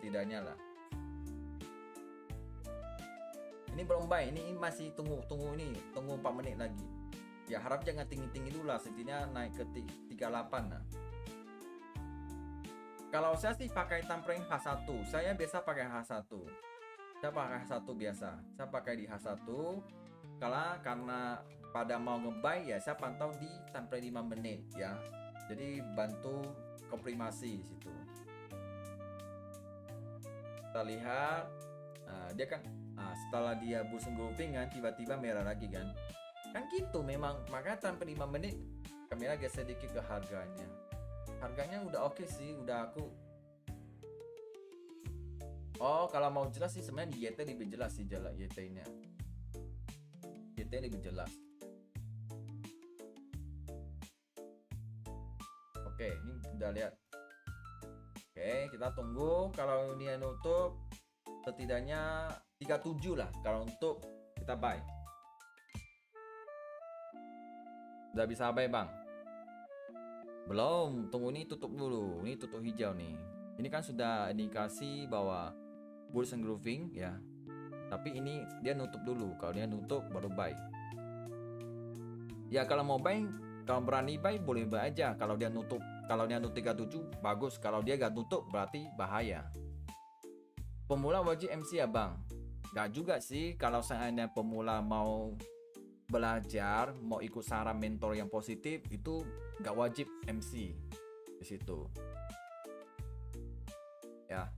setidaknya lah. Ini belum buy, ini masih tunggu ini, tunggu 4 menit lagi. Ya harap jangan tinggi-tinggi dulu lah, setidaknya naik ke 38 lah. Kalau saya sih pakai time frame H1, saya biasa pakai H1. Saya pakai H1 biasa. Saya pakai di H1 karena pada mau ngebuy ya saya pantau di time frame 5 menit ya. Jadi bantu komprimasi situ. Kita lihat dia kan setelah dia bullish engulfing kan tiba-tiba merah lagi kan. Kan gitu memang, makanya time frame 5 menit kami lagi sedikit ke harganya. Harganya udah oke sih, udah aku. Oh, kalau mau jelas sih sebenarnya di YT lebih jelas sih jalan YT-nya. YT lebih jelas. Oke, ini udah lihat. Oke, kita tunggu kalau ini nutup setidaknya 37 lah kalau untuk kita buy. Udah bisa buy, Bang? Belum, tunggu ini tutup dulu. Ini tutup hijau nih. Ini kan sudah indikasi bahwa bullish engulfing ya. Tapi ini dia nutup dulu. Kalau dia nutup baru buy. Ya kalau mau buy, kalau berani buy boleh buy aja. Kalau dia nutup 37 bagus. Kalau dia gak nutup berarti bahaya. Pemula wajib MC ya, Bang? Gak juga sih. Kalau seandainya pemula mau belajar, mau ikut saran mentor yang positif, itu gak wajib MC di situ. Ya.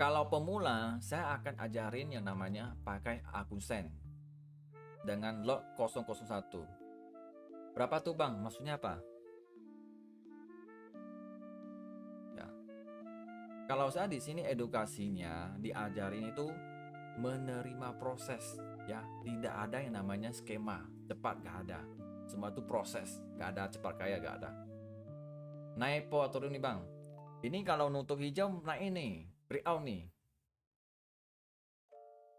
Kalau pemula, saya akan ajarin yang namanya pakai akun Sen dengan lot 001. Berapa tuh, Bang? Maksudnya apa? Ya. Kalau saya di sini edukasinya diajarin itu menerima proses. Ya, tidak ada yang namanya skema cepat, gak ada. Semua itu proses, gak ada cepat kaya, gak ada. Naik po turun nih, Bang. Ini kalau nutup hijau naik ini, breakout nih.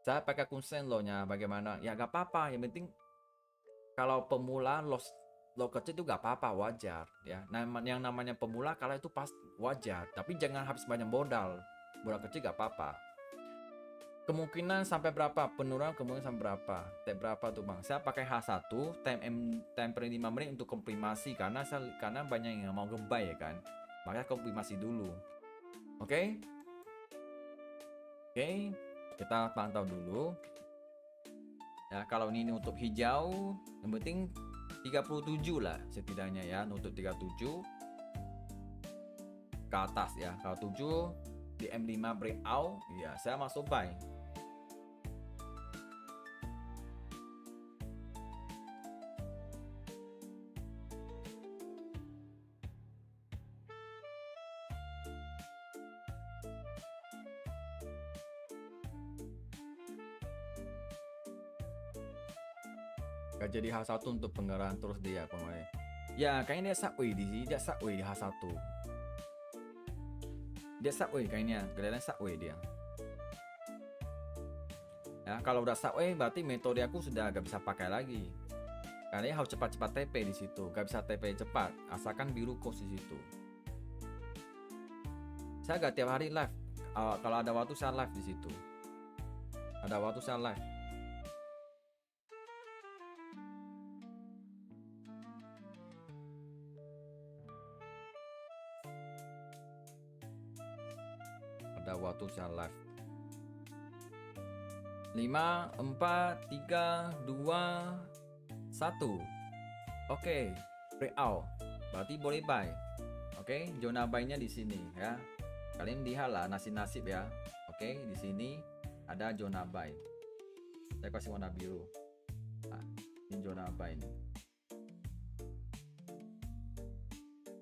Saya pakai kunsen lo-nya bagaimana? Ya gak apa-apa, yang penting kalau pemula lo kecil itu gak apa-apa, wajar ya. Nah, yang namanya pemula kalau itu pas wajar, tapi jangan habis banyak modal. Modal kecil gak apa-apa. Kemungkinan sampai berapa? Penurunan kemungkinan sampai berapa? Time berapa tuh, Bang? Saya pakai H1, time frame 5 menit untuk komprimasi karena banyak yang mau ngebuy ya kan. Makanya komprimasi dulu. Oke? Oke, kita pantau dulu. Ya, kalau ini nutup hijau, yang penting 37 lah setidaknya ya, nutup 37 ke atas ya. Kalau 7 di M5 breakout, ya saya masuk buy. Gak jadi H1 untuk pengarahan terus dia pemain. Ya kayaknya dia subway di sini, dia subway di H1. Dia subway kayaknya, kelihatan subway dia. Ya kalau udah subway berarti metode aku sudah gak bisa pakai lagi. Karena dia harus cepat-cepat TP di situ, gak bisa TP cepat, asalkan biru kos di situ. Saya gak tiap hari live. Kalau ada waktu saya live di situ. Ada waktu saya live. Ada waktu saya live. 5, 4, 3, 2, 1. Oke, breakout. Berarti boleh buy. Oke, zona buy-nya di sini ya. Kalian lihat lah nasib-nasib ya. Oke, di sini ada zona buy. Saya kasih warna biru. Nah, ini zona buy ini.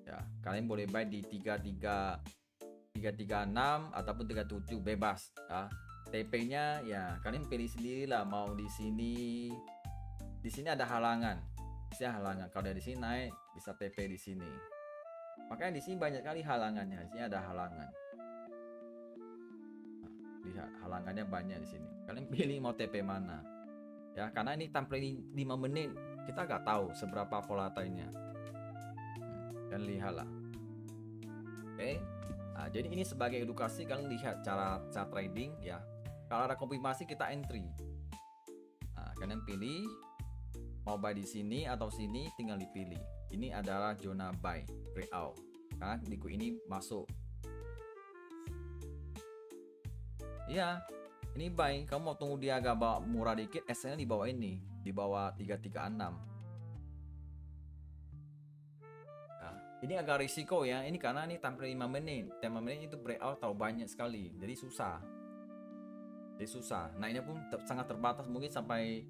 Ya, kalian boleh buy di 336 ataupun 37 bebas ya. TP-nya ya kalian pilih sendiri lah, mau di sini. Di sini ada halangan. Bisa halangan. Kalau dari sini naik bisa TP di sini. Makanya di sini banyak kali halangannya. Di sini ada halangan. Nah, lihat halangannya banyak di sini. Kalian pilih mau TP mana. Ya, karena ini tampil 5 menit, kita nggak tahu seberapa volatilnya. Dan lihatlah. Oke. Nah, Jadi ini sebagai edukasi, kalian lihat cara trading ya. Kalau ada konfirmasi kita entry. Nah, kalian pilih mau buy di sini atau sini, tinggal dipilih. Ini adalah zona buy breakout. Karena liquid ini masuk. Iya, ini buy. Kamu mau tunggu dia agak murah dikit, SL di bawah ini, di bawah 336. Nah, ini agak risiko ya. Ini karena ini tampil 5 menit. 5 menit itu breakout tahu banyak sekali. Jadi susah. Nah, ini pun sangat terbatas, mungkin sampai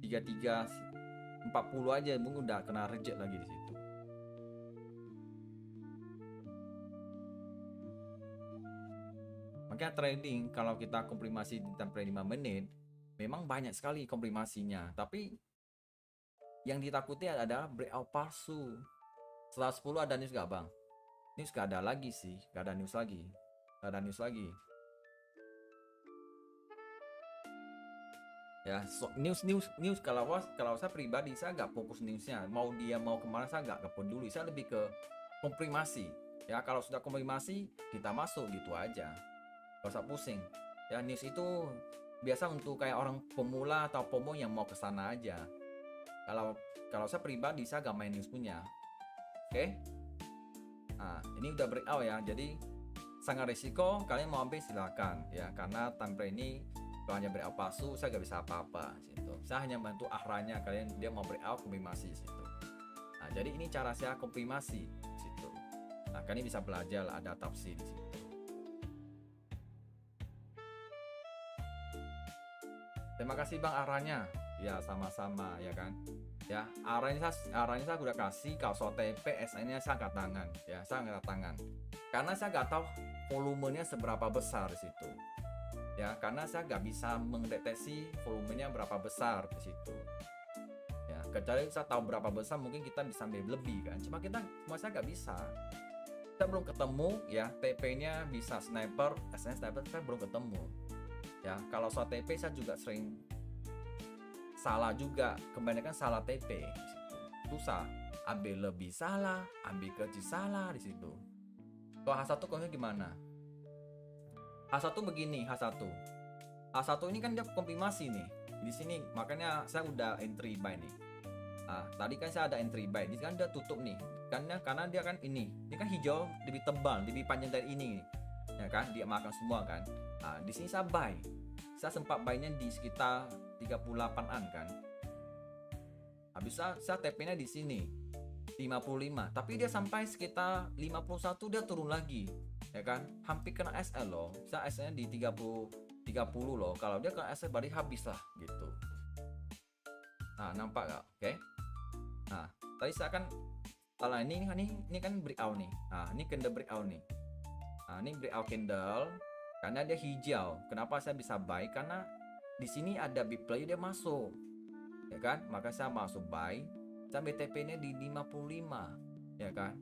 3340 aja mungkin udah kena reject lagi di situ. Makanya trading kalau kita komprimasi di tampil 5 menit memang banyak sekali komprimasinya, tapi yang ditakuti adalah breakout palsu. Setelah 10 ada news gak bang? News gak ada lagi sih, gak ada news lagi. Ya, news kalau saya pribadi saya nggak fokus newsnya, mau dia mau kemana saya nggak peduli, saya lebih ke komprimasi ya. Kalau sudah komprimasi kita masuk gitu aja, nggak usah pusing ya. News itu biasa untuk kayak orang pemula atau pomo yang mau kesana aja. Kalau saya pribadi saya nggak main news punya. Oke. Nah, ini udah breakout ya, jadi sangat risiko. Kalian mau ambil silakan ya, karena time frame ini kalau hanya breakout palsu saya nggak bisa apa-apa situ. Saya hanya bantu arahnya, kalian dia mau breakout komprimasi situ. Nah, jadi ini cara saya komprimasi situ. Nah, kalian bisa belajar lah, ada adaptasi di situ. Terima kasih bang arahnya. Ya sama-sama ya kan. Ya arahnya saya udah kasih. Kalau soal TP SN-nya saya angkat tangan ya, saya angkat tangan karena saya nggak tahu volumenya seberapa besar di situ ya, karena saya nggak bisa mendeteksi volumenya berapa besar di situ ya. Kecuali saya tahu berapa besar mungkin kita bisa ambil lebih kan, cuma saya nggak bisa. Saya belum ketemu ya TP-nya bisa sniper, SN sniper saya belum ketemu ya. Kalau soal TP saya juga sering salah juga, kebanyakan salah TP di situ. Susah, ambil lebih salah, ambil kecil salah di situ. Kalau H1 konsepnya gimana? H1 begini, H1 ini kan dia komprimasi nih di sini, makanya saya udah entry buy nih. Nah, tadi kan saya ada entry buy, ini kan dia tutup nih, karena dia kan ini kan hijau lebih tebal, lebih panjang dari ini, ya kan? Dia makan semua kan. Nah, di sini saya buy. Saya sempat buy-nya di sekitar 38-an kan. Habis saya TP-nya di sini 55, tapi dia sampai sekitar 51 dia turun lagi. Ya kan? Hampir kena SL loh. Saya SL-nya di 30 loh. Kalau dia kena SL berarti habis lah gitu. Nah, nampak gak? Oke. Nah, tadi saya kan salah ini kan breakout nih. Nah, ini candle breakout nih. Nah, ini breakout candle karena dia hijau. Kenapa saya bisa buy? Karena di sini ada big play dia masuk. Ya kan? Maka saya masuk buy. Sampai TP-nya di 55. Ya kan?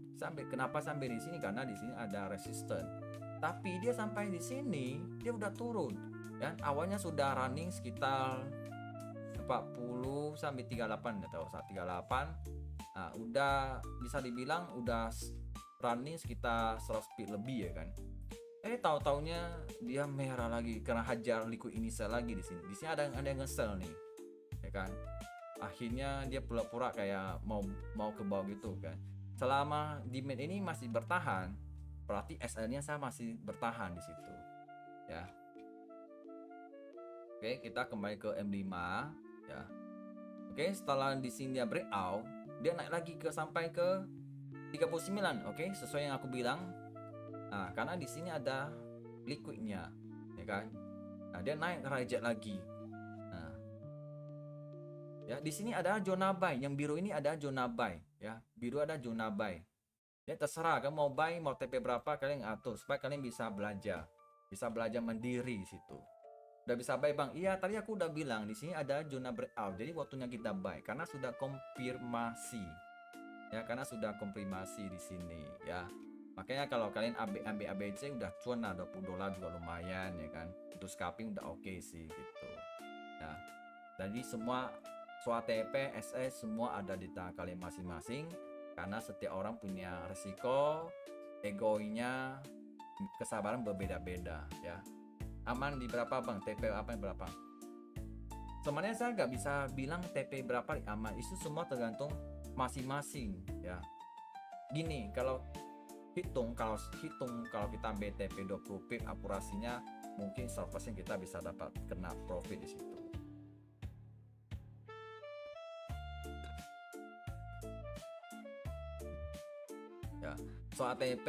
Kenapa sampai di sini? Karena di sini ada resistance. Tapi dia sampai di sini dia udah turun. Ya, awalnya sudah running sekitar 40 sampai 38 atau 38. Nah, udah bisa dibilang udah running sekitar 100 speed lebih ya kan. Tahu-taunya dia merah lagi karena hajar liquid initial lagi di sini. Di sini ada yang ngesel nih, ya kan? Akhirnya dia pura-pura kayak mau ke bawah gitu kan. Selama demand ini masih bertahan, berarti SL-nya saya masih bertahan di situ, ya. Oke, kita kembali ke M5, ya. Oke, setelah di sini dia breakout, dia naik lagi sampai ke 39. Oke, sesuai yang aku bilang. Nah, karena di sini ada liquidnya, ya kan? Nah, dia naik reject lagi. Nah, ya di sini ada zona buy. Yang biru ini ada zona buy, ya. Biru ada zona buy. Ya terserah kamu mau buy, mau TP berapa kalian atur supaya kalian bisa belajar mandiri di situ. Udah bisa buy bang? Iya, tadi aku udah bilang di sini ada zona breakout. Jadi waktunya kita buy karena sudah konfirmasi, ya. Karena sudah konfirmasi di sini, ya. Makanya kalau kalian ambil ABC udah cuan lah, $20 juga lumayan ya kan. Untuk scalping udah oke sih gitu. Nah, jadi semua soal TP, SE semua ada di tangan kalian masing-masing. Karena setiap orang punya resiko, egonya kesabaran berbeda-beda ya. Aman di berapa bang? TP apa yang berapa? Sebenarnya saya nggak bisa bilang TP berapa aman, itu semua tergantung masing-masing ya. Gini, kalau kita ambil TP 20 pip akurasinya mungkin 100% kita bisa dapat kena profit di situ. Ya, soal TP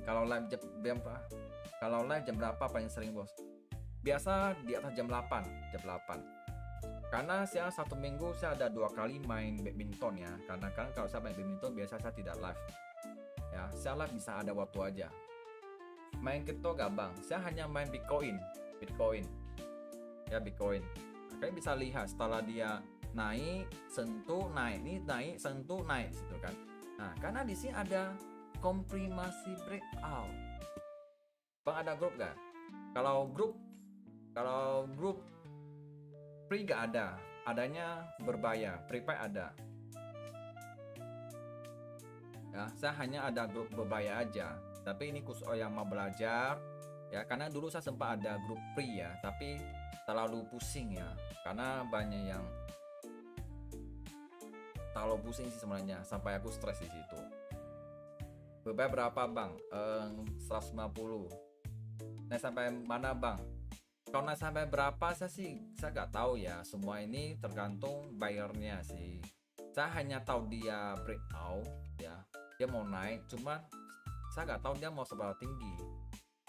kalau live jam berapa paling sering bos? Biasa di atas jam 8. Karena saya satu minggu saya ada 2 kali main badminton ya. Karena kan kalau saya main badminton biasa saya tidak live. Ya, saya live bisa ada waktu aja. Main kripto gak bang? Saya hanya main Bitcoin. Ya Bitcoin. Kalian bisa lihat setelah dia naik, sentuh, naik, sentuh, naik situ kan. Nah, karena di sini ada komprimasi breakout. Bang ada grup gak? Kalau grup free gak ada, adanya berbayar, prepay ada. Ya, saya hanya ada grup berbayar aja. Tapi ini khusus yang mau belajar ya, karena dulu saya sempat ada grup free ya, tapi terlalu pusing ya, karena banyak yang terlalu pusing sih sebenarnya, sampai aku stres di situ. Berbayar berapa bang? 150. Nah sampai mana bang? Kalau naik sampai berapa saya nggak tahu ya, semua ini tergantung bayarnya sih. Saya hanya tahu dia breakout ya, dia mau naik, cuman saya nggak tahu dia mau seberapa tinggi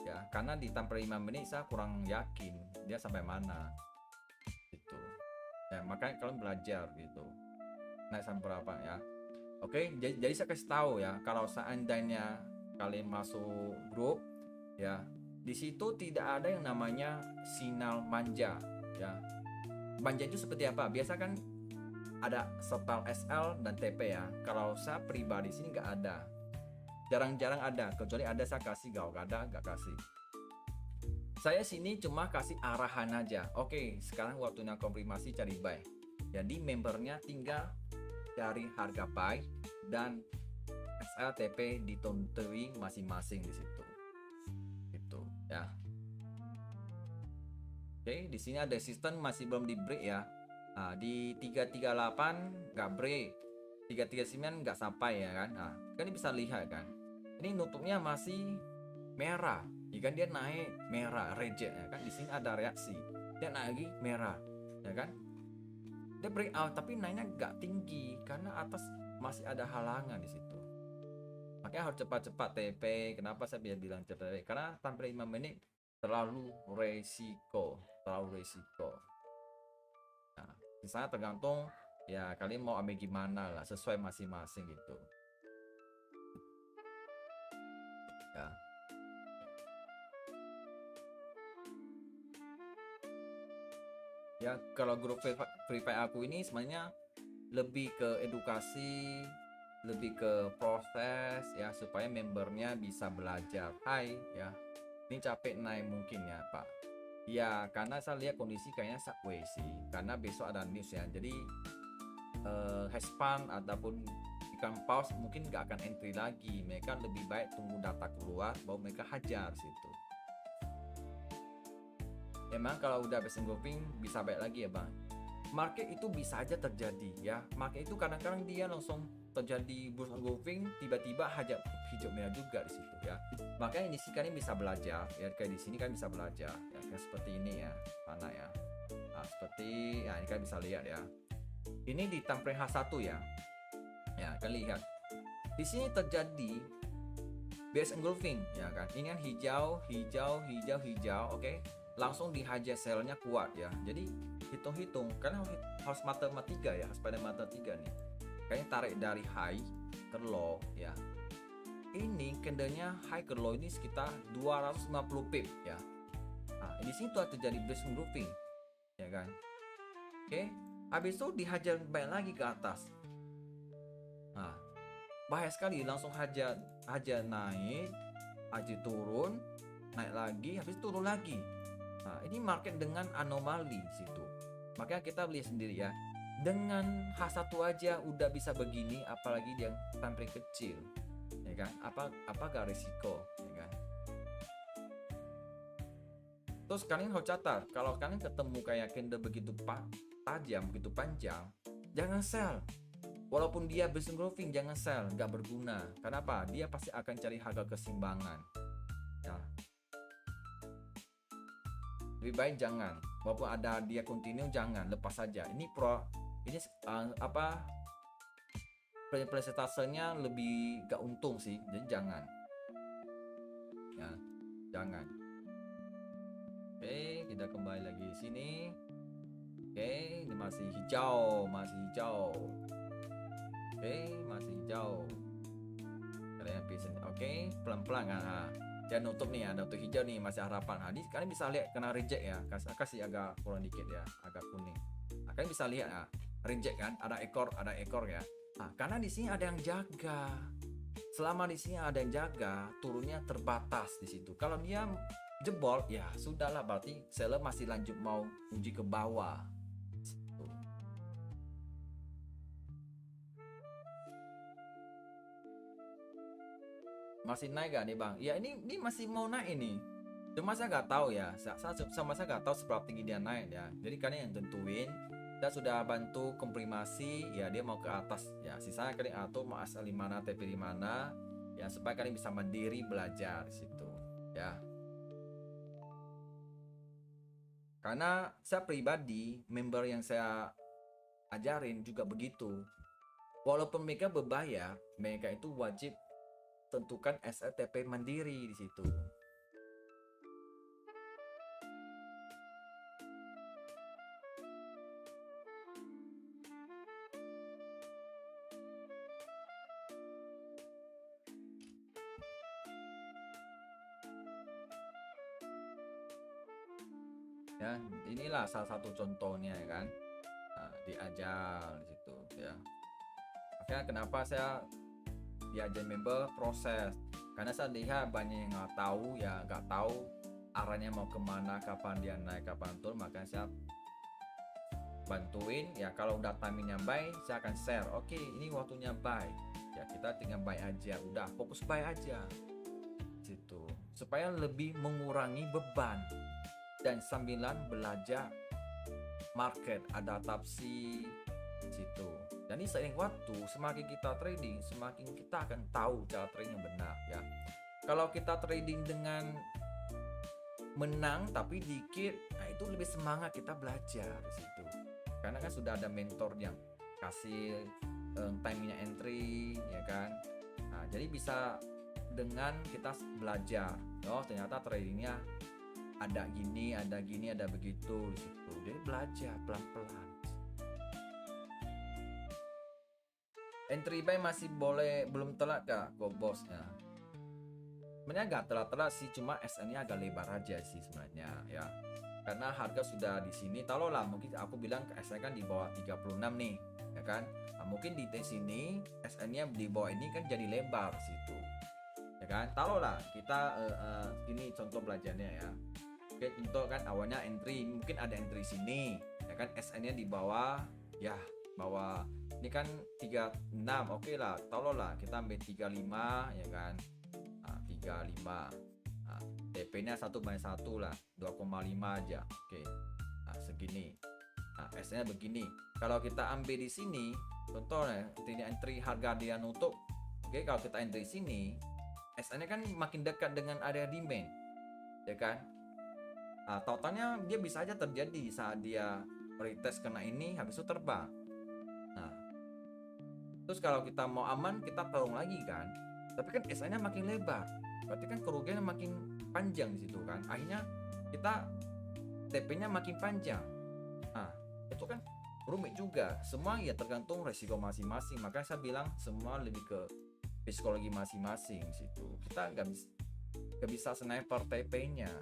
ya, karena di tampil 5 menit saya kurang yakin dia sampai mana gitu ya. Makanya kalian belajar gitu, naik sampai berapa ya. Oke, jadi saya kasih tahu ya, kalau seandainya kalian masuk grup ya, di situ tidak ada yang namanya sinyal manja ya. Manja itu seperti apa? Biasa kan ada setel SL dan TP ya. Kalau saya pribadi sini nggak ada, jarang-jarang ada, kecuali ada saya kasih, gak ada nggak kasih. Saya sini cuma kasih arahan aja. Oke, sekarang waktunya konfirmasi cari buy. Jadi membernya tinggal cari harga buy dan SLTP ditentuin masing-masing di situ. Gitu ya. Oke, di sini ada sistem masih belum di break ya. Nah, di 338 nggak break, 339 nggak sampai ya kan. Nah, kan ini bisa lihat kan. Ini nutupnya masih merah, ya kan, dia naik merah reject ya kan. Di sini ada reaksi, dia naik lagi merah, ya kan. Dia breakout tapi naiknya nggak tinggi karena atas masih ada halangan di situ. Makanya harus cepat-cepat TP. Kenapa saya bilang cepat TP? Karena tampil 5 menit terlalu resiko. Nah, misalnya tergantung ya kalian mau ambil gimana lah, sesuai masing-masing gitu. Ya. Ya, kalau grup Free Fire aku ini sebenarnya lebih ke edukasi, lebih ke proses ya, supaya membernya bisa belajar. Hai ya, ini capek naik mungkin ya Pak. Ya, karena saya lihat kondisi kayaknya subway sih, karena besok ada news ya. Jadi hedge fund ataupun ikan paus mungkin nggak akan entry lagi. Mereka lebih baik tunggu data keluar baru mereka hajar situ. Emang kalau udah best engulfing bisa baik lagi ya bang. Market itu bisa aja terjadi ya. Market itu kadang-kadang dia langsung terjadi burst engulfing, tiba-tiba hajar hijau merah juga di situ ya. Makanya di sini kalian bisa belajar ya, kayak di sini kan bisa belajar ya, kayak seperti ini ya, mana ya. Nah, seperti ya ini kan bisa lihat ya. Ini di time frame H1 ya. Ya, kalian lihat. Di sini terjadi bearish engulfing ya kan. Ini kan hijau, oke. Langsung dihajar selnya kuat ya. Jadi hitung-hitung karena harus matematika ya, harus pada matematika nih. Kayaknya tarik dari high ke low ya. Ini candlenya high ke low ini sekitar 250 pip ya. Nah, di sini tuh terjadi bearish engulfing ya kan. Oke. Habis itu dihajar balik lagi ke atas. Nah, bahaya sekali, langsung hajar naik, hajar turun, naik lagi, habis turun lagi. Nah, ini market dengan anomali situ. Makanya kita lihat sendiri ya. Dengan H1 aja udah bisa begini, apalagi yang tampil kecil. Ya kan? Apa gak risiko, ya kan? Terus kalian harus catat, kalau kalian ketemu kayak candle begitu tajam, begitu panjang, jangan sell. Walaupun dia business growing, jangan sell, nggak berguna. Kenapa? Dia pasti akan cari harga keseimbangan. Ya. Lebih baik jangan. Walaupun ada dia continue, jangan, lepas saja. Ini presentasenya lebih gak untung sih, jadi jangan. Ya, jangan. Oke, kita kembali lagi di sini. Oke, ini masih hijau. Oke, masih hijau. Kalian bisa, oke, pelan-pelan kan. Nah, dia nutup nih, ada nutup hijau nih, masih harapan. Nah, kalian bisa lihat kena reject ya. Kasih agak kurang dikit ya, agak kuning. Nah, kalian bisa lihat ya, reject kan, ada ekor ya. Nah, karena di sini ada yang jaga. Selama di sini ada yang jaga, turunnya terbatas di situ. Kalau dia jebol, ya sudahlah, berarti seller masih lanjut mau uji ke bawah. Situ. Masih naik gak nih bang? Ya ini masih mau naik ini. Cuma saya nggak tahu ya. Saya nggak tahu seberapa tinggi dia naik ya. Jadi kalian yang tentuin. Kita sudah bantu komprimasi, ya dia mau ke atas ya. Sisanya kalian atur mau asal di mana, TP di mana, ya supaya kalian bisa mandiri belajar di situ ya. Karena saya pribadi, member yang saya ajarin juga begitu. Walaupun mereka berbayar, mereka itu wajib tentukan SLTP mandiri di situ. Ya, inilah salah satu contohnya ya kan. Nah, diajar di situ ya. Makanya kenapa saya diajar member proses, karena saya lihat banyak yang nggak tahu arahnya mau kemana, kapan dia naik, kapan turun. Makanya saya bantuin ya. Kalau udah timingnya buy, saya akan share, oke ini waktunya buy ya, kita tinggal buy aja, udah fokus buy aja situ, supaya lebih mengurangi beban dan sambilan belajar market, adaptasi situ. Dan ini seiring waktu, semakin kita trading, semakin kita akan tahu cara trading yang benar ya. Kalau kita trading dengan menang tapi dikit, nah itu lebih semangat kita belajar di situ. Karena kan sudah ada mentor yang kasih timingnya entry ya kan. Nah, jadi bisa dengan kita belajar, oh ternyata tradingnya ada gini, ada begitu di situ. Jadi belajar pelan-pelan. Entry buy masih boleh, belum telat kak kok bosnya. Sebenarnya nggak telat-telat sih, cuma SN-nya agak lebar aja sih sebenarnya ya. Karena harga sudah di sini, taruhlah mungkin aku bilang ke SN kan di bawah 36 nih, ya kan. Nah, mungkin di sini SN-nya di bawah ini kan jadi lebar situ. Ya kan? Taruhlah kita ini contoh belajarnya ya. Oke, contoh kan awalnya entry, mungkin ada entry sini, ya kan, SN-nya di bawah, ya bawah ini kan 36, oke lah, taruhlah kita ambil 35 ya kan. Nah, 35. Nah, TP-nya 1/1 lah, 2,5 aja. Oke. Nah, segini. Nah, SN-nya begini. Kalau kita ambil di sini, contohnya entry harga dia nutup. Oke, kalau kita entry sini, SN-nya kan makin dekat dengan area demand. Ya kan? Nah, totalnya dia bisa aja terjadi saat dia retest kena ini, habis itu terbang. Nah, terus kalau kita mau aman, kita tolong lagi kan. Tapi kan SN-nya makin lebar, berarti kan kerugiannya makin panjang di situ kan. Akhirnya kita TP-nya makin panjang. Nah, itu kan rumit juga. Semua ya tergantung resiko masing-masing. Makanya saya bilang semua lebih ke psikologi masing-masing situ. Kita nggak bisa sniper TP-nya.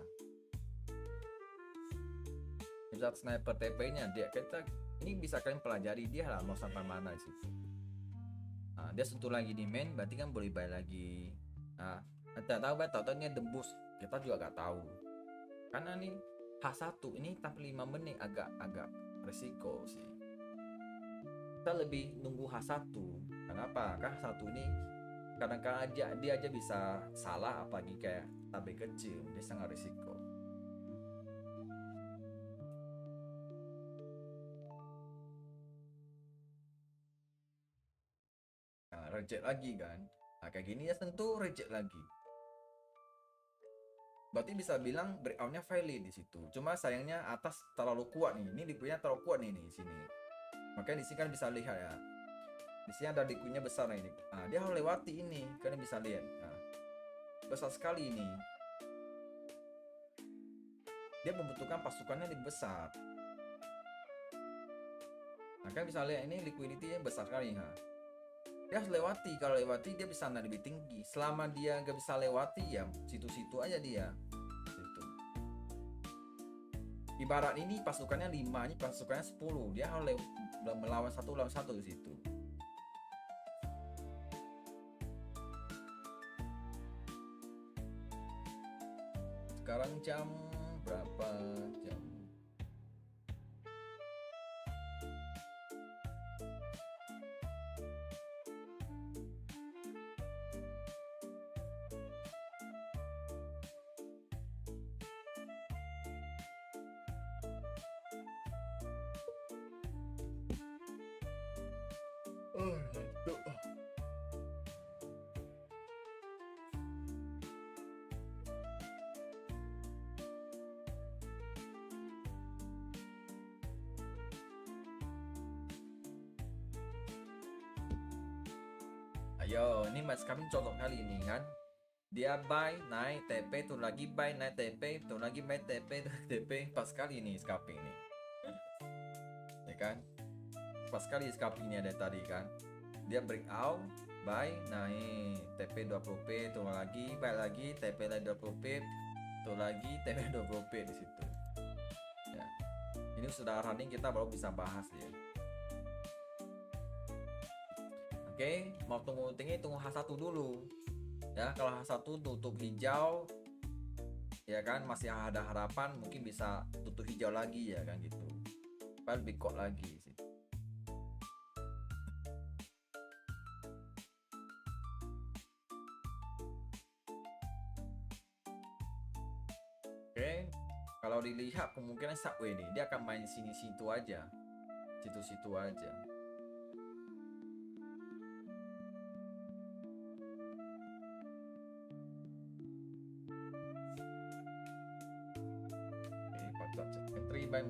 Bisa sniper TP-nya, dia kita ini bisa kalian pelajari dia lah mau sampai mana di situ. Nah, dia sentuh lagi di main, berarti kan boleh buy lagi. Nah, tidak tahu tahu-tahunya dembus, kita juga gak tahu. Karena nih H1 ini tapi 5 menit agak resiko sih. Kita lebih nunggu H1. Kenapa? Kan H1 ini kadang-kadang dia aja bisa salah, apalagi kayak tabel kecil, dia sangat resiko. reject lagi kan. Nah, kayak gini ya tentu reject lagi. Berarti bisa bilang breakoutnya valid di situ. Cuma sayangnya atas terlalu kuat nih. Ini liquidnya terlalu kuat nih di sini. Makanya di sini kan bisa lihat ya. Di sini ada liquidnya besar nih. Nah, dia harus lewati ini. Kalian bisa lihat. Nah, besar sekali ini. Dia membutuhkan pasukannya lebih besar. Nah, kalian bisa lihat ini liquidity-nya besar sekali. Nah, dia harus lewati. Kalau lewati dia bisa naik lebih tinggi. Selama dia nggak bisa lewati ya situ-situ aja dia. Gitu. Ibarat ini pasukannya 5, ini pasukannya 10. Dia harus melawan satu lawan satu di situ. Sekarang jam berapa? Jam ngantuk. Ayo, ini mas kami contoh kali ini kan. Dia buy, naik, TP, turun lagi buy, naik, TP, turun lagi buy, TP, TP. Pas kali ini scalping ini. Ya kan? Pas kali scalping ini ada tadi kan. Dia breakout, buy, naik, TP 20p, turun lagi, buy lagi, TP lagi 20p, turun lagi, TP 20p di situ. Ya. Ini sudah running, kita baru bisa bahas ya. Oke, mau tunggu tinggi, tunggu H1 dulu. Ya, kalau H1 tutup hijau, ya kan masih ada harapan mungkin bisa tutup hijau lagi ya kan gitu. Paling lebih kuat lagi sih. Oke, kalau dilihat kemungkinan Subway nih dia akan main sini-situ aja, situ-situ aja. Oke, 4 entry by